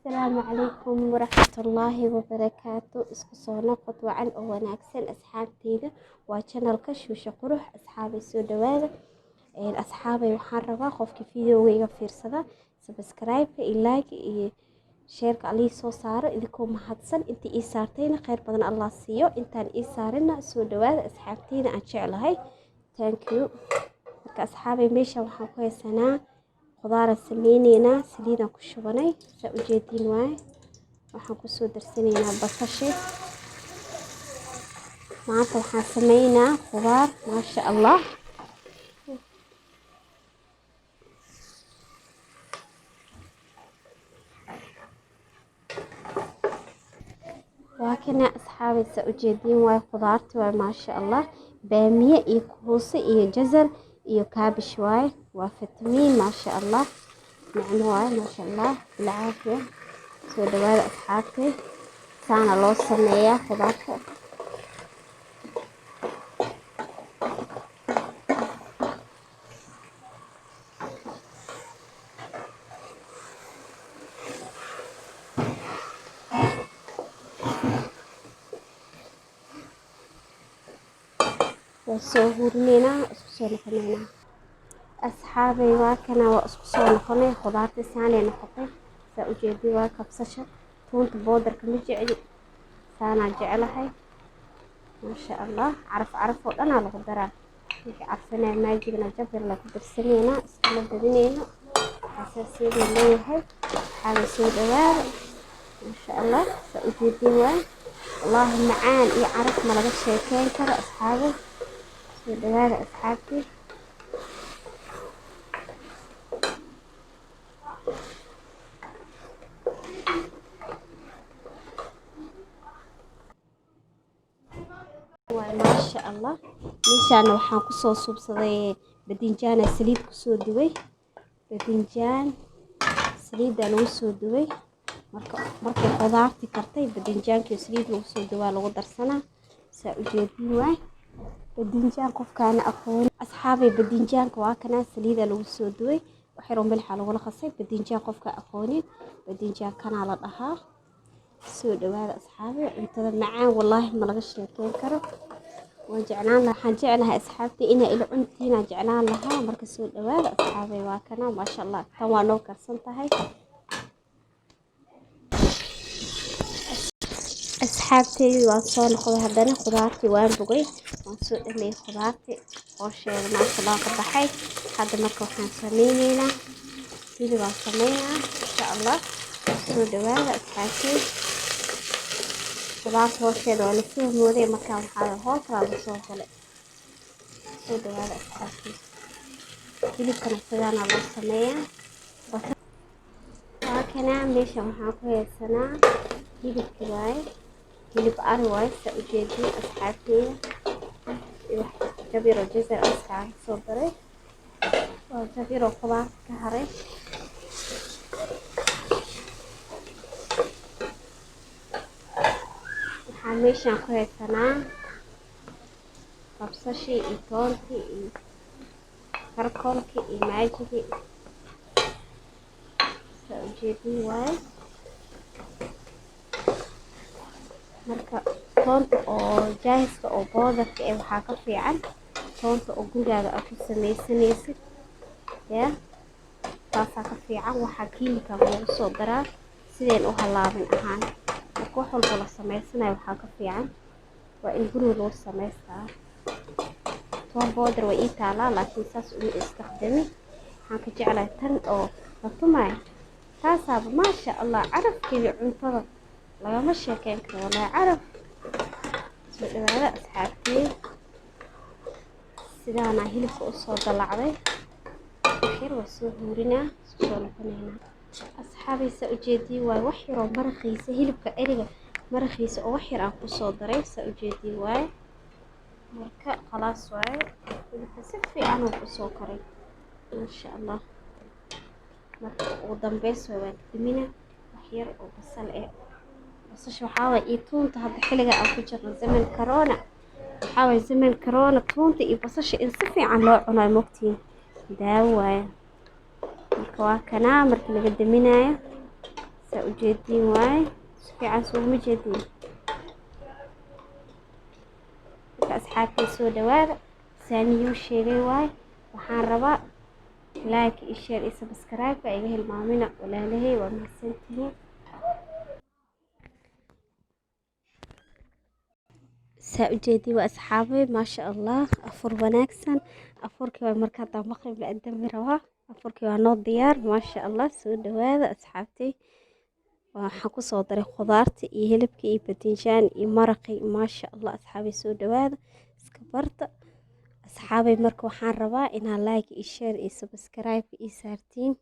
السلام عليكم ورحمة الله وبركاته. اسكو soo noqod wacan oo wanaagsan asxaabteyda waa channelka Shusha Qurux. asxaabay soo dhawaada asxaabay waxaan rabaa qofkii fiidiyowga fiirsada subscribe iyo like iyo share ka ali soo saaro idinkoo mahadsan intii ii saartayna khayr badan Allah siiyo intaan ii saarina soo dhawaada asxaabteyda aan jeclahay. Thank you. marka asxaabay meesha waxaan ku haysanaa khudaar sameynayna saliidaan ku shubanay sa u jeedin waay waxaan ku soo darsanaynaa basasha maanta waxaan sameynaa khudaar maasha Allah waakina asxaabay sa u jeedin waay khudaarta waay maasha Allah baamiye iyo kuuso iyo jazar iyo kaabish waay waa fitamiin maasha Allah macno waay maasha Allah bilcaafiya soo dhawaada asxaabtay saana loo sameeyaa khudaarta soo hurneena isku soo noqoneena asxaabay waa kana waa isku soo noqonay khudaarta saanay noqotay sa u jeedin waa kabsasha toonta boodarka ma jecli saana jeclahay maasha Allah caraf oo dhan lagu daraa wixii carfanaa maajigna jabir la ku darsaneena iskala badinayna asaasiga leeyahay waxaa soo dhawaada maasha Allah sa u jeedin waa والله معان iyo caraf ma laga sheekeyn karo asxaabay دلالة أصحابتي ما شاء الله مشان waxaan ku soo suubsaday badinjaan saliid ku soo duway badinjaan saliid lagu soo duway markay khudaarti kartay badinjaanka saliid lagu soo duwaa lagu darsanaa sa u jeedin waay badinjaan qofkaana aqoon asxaabay badinjaanka waa kana saliida lagu soo duway waxay milix lagu qasay badinjaan qofka aqoonin badinjaan kana la dhahaa soo dhawaada asxaabay inta macaan wallahi ma laga sheekeyn karo waan jeclaan lahaa jeclahay asxaabtay ina ila cuntiina jeclaan lahaa marka soo dhawaada asxaabay waa kana ma sha Allah tan waa noo karsan tahay asxaabtay waa soo noqday haddana khudaartii waan bogay waan soo dhamay khudaartii oo sheegay maasha Allah ka baxay hadda marka waxaan sameynaynaa sidii waan sameynaa insha Allah soo dhawaada asxaabtay khudaarta hoosteeda waa lasoo mooday marka waxaa hoos la soo galay soo dhawaada asxaabtay hilibkana sidaana loo sameeyaa waa kana meesha waxaan ku haysanaa hilibka waay hilib ari waay sa u jeedin asxaabteyda jabiro jazar asxaab soo daray waa jabiro khudaar ka haray waxaan meeshaan ku haysanaa kabsashi iyo toonti iyo karkolki iyo maajigi sa u jeedin waay marka toonta oo jaahiska oo boodarka ee waxaa ka fiican toonta oo gurigaaga aad ku sameysanaysid ya taasaa ka fiican waxaa kiimika lagu soo daraa sideen u halaabin ahaan marka wax walba la sameysanayo waxaa ka fiican waa in guriga loo sameystaa toon boodar way ii taalaa laakiin saas uma isticmaali waxaan ka jeclahay tan oo la tumay taasaaba maasha Allah carafkeeda cuntada lagama sheekeyn karo walaa caraf soo dhawaada asxaabtay sidaana hilibka u soo dalacday waxyar waa soo hurinaa soo noqonaynaa asxaabay sa u jeedin waay wax yar oo maraqiisa hilibka eriga maraqiisa oo wax yar aan ku soo daray sa u jeedin waay marka khalaas waay hilibka si fiican uu ku soo karay maasha Allah marka ugu dambeys waa kadimina wax yar oo basal basasha waxaa way ii toonta hadda xilliga aan ku jirno zaman corona waxaa way zaman corona toonta iyo basasha in si fiican loo cunayo mogtiin daawo waay marka waa kana markii laga daminayo سأجدين واي في عسول مجدين أصحابي سودا وهذا ثاني وشيري واي وحان ربا لايك إشير سبسكرايب فأيه المامنة ولا لهي ومحسنتين سأجدي وأصحابي ما شاء الله أفر بناكسن أفركي ومركات مغرب لأدم روا أفركي ونوض ديار ما شاء الله سودا وهذا أصحابتي waxaan ku soo daray khudaarta iyo hilibka iyo batinshaan iyo maraqii maasha Allah asxaabi soo dhawaada iska barta asxaabi marka waxaan rabaa inaa like iyo share iyo subscribe iyo saartiin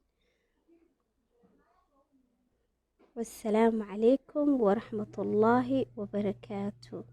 wassalaamu calaykum waraxmatullaahi wabarakaatuh